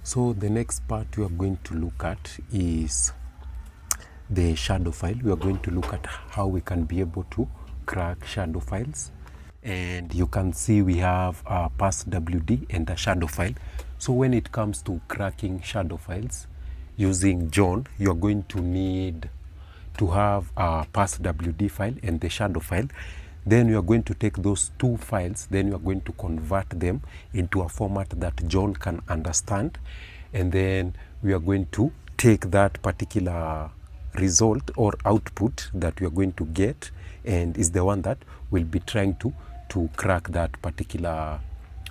So the next part we are going to look at is the shadow file. We are going to look at how we can be able to crack shadow files. And you can see we have a passwd and a shadow file. So when it comes to cracking shadow files using John, you're going to need to have a passwd file and the shadow file. Then you are going to take those two files, then you are going to convert them into a format that John can understand. And then we are going to take that particular result or output that we are going to get, and is the one that will be trying to crack that particular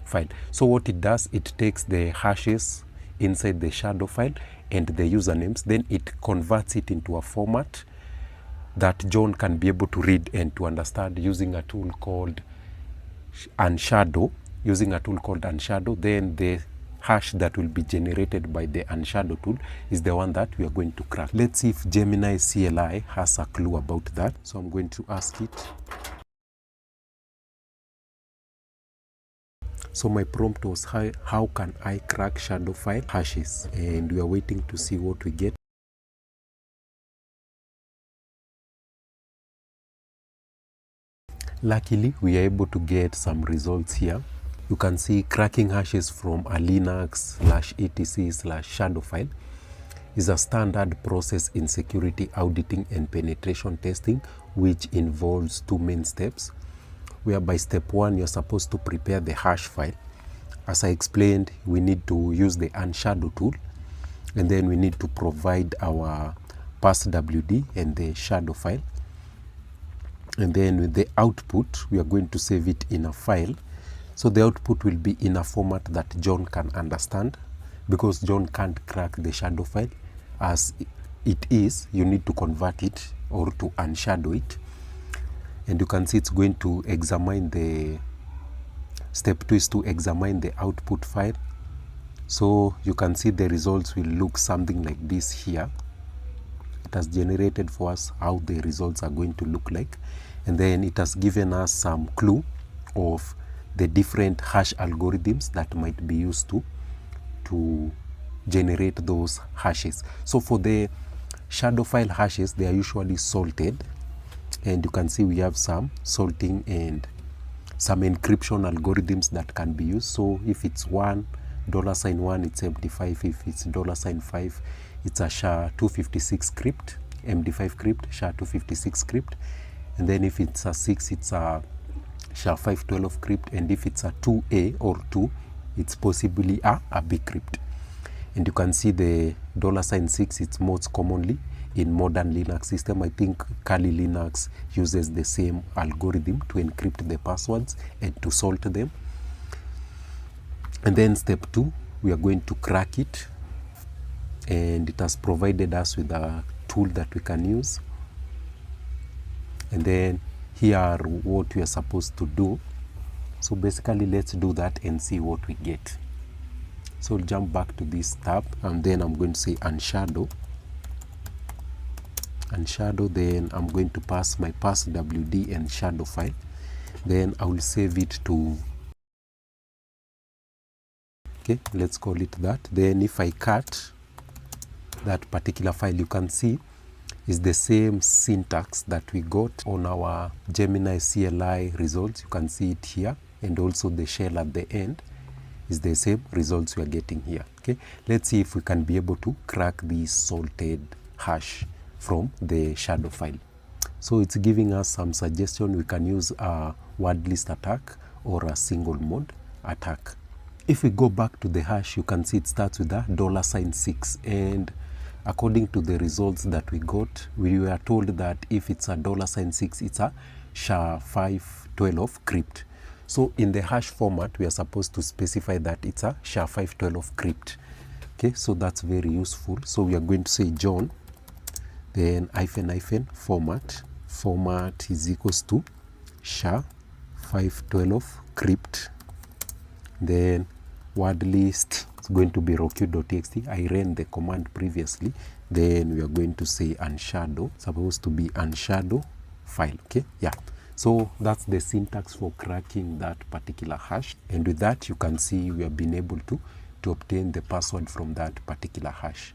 file. So what it does, it takes the hashes inside the shadow file and the usernames, then it converts it into a format that John can be able to read and to understand using a tool called unshadow. Then the hash that will be generated by the unshadow tool is the one that we are going to crack. Let's see if Gemini CLI has a clue about that. So I'm going to ask it. So my prompt was, how can I crack shadow file hashes? And we are waiting to see what we get. Luckily, we are able to get some results here. You can see cracking hashes from a Linux/etc/shadow file is a standard process in security auditing and penetration testing, which involves two main steps, whereby step one, you're supposed to prepare the hash file. As I explained, we need to use the unshadow tool, and then we need to provide our passwd and the shadow file. And then with the output, we are going to save it in a file. So the output will be in a format that John can understand, because John can't crack the shadow file as it is. You need to convert it or to unshadow it. And you can see it's going to examine the step 2 is to examine the output file. So you can see the results will look something like this here. It has generated for us how the results are going to look like, and then it has given us some clue of the different hash algorithms that might be used to generate those hashes. So for the shadow file hashes, they are usually salted, and you can see we have some salting and some encryption algorithms that can be used. So if it's $1, it's MD5. If it's $5, it's a SHA-256 script, MD5 script, SHA-256 script. And then if it's a 6, it's a SHA-512 script. And if it's a 2A or 2, it's possibly a B crypt. And you can see the $6, it's most commonly in modern Linux system. I think Kali Linux uses the same algorithm to encrypt the passwords and to salt them. And then step 2, we are going to crack it, and it has provided us with a tool that we can use. And then here are what we are supposed to do. So basically, let's do that and see what we get. So I'll jump back to this tab, and then I'm going to say unshadow. Then I'm going to pass my passwd and shadow file. Then I will save it to, okay, let's call it that. Then if I cut that particular file, you can see is the same syntax that we got on our Gemini CLI results. You can see it here, and also the shell at the end is the same results we are getting here. Okay, let's see if we can be able to crack this salted hash from the shadow file. So it's giving us some suggestion. We can use a word list attack or a single mode attack. If we go back to the hash, you can see it starts with a $6, and according to the results that we got, we were told that if it's a $6, it's a SHA-512 crypt. So in the hash format, we are supposed to specify that it's a SHA-512 crypt. Okay, so that's very useful. So we are going to say John, then format is equals to SHA-512 crypt. Then word list is going to be roq.txt. I ran the command previously. Then we are going to say unshadow, supposed to be unshadow file. Okay, yeah. So that's the syntax for cracking that particular hash. And with that, you can see we have been able to to obtain the password from that particular hash.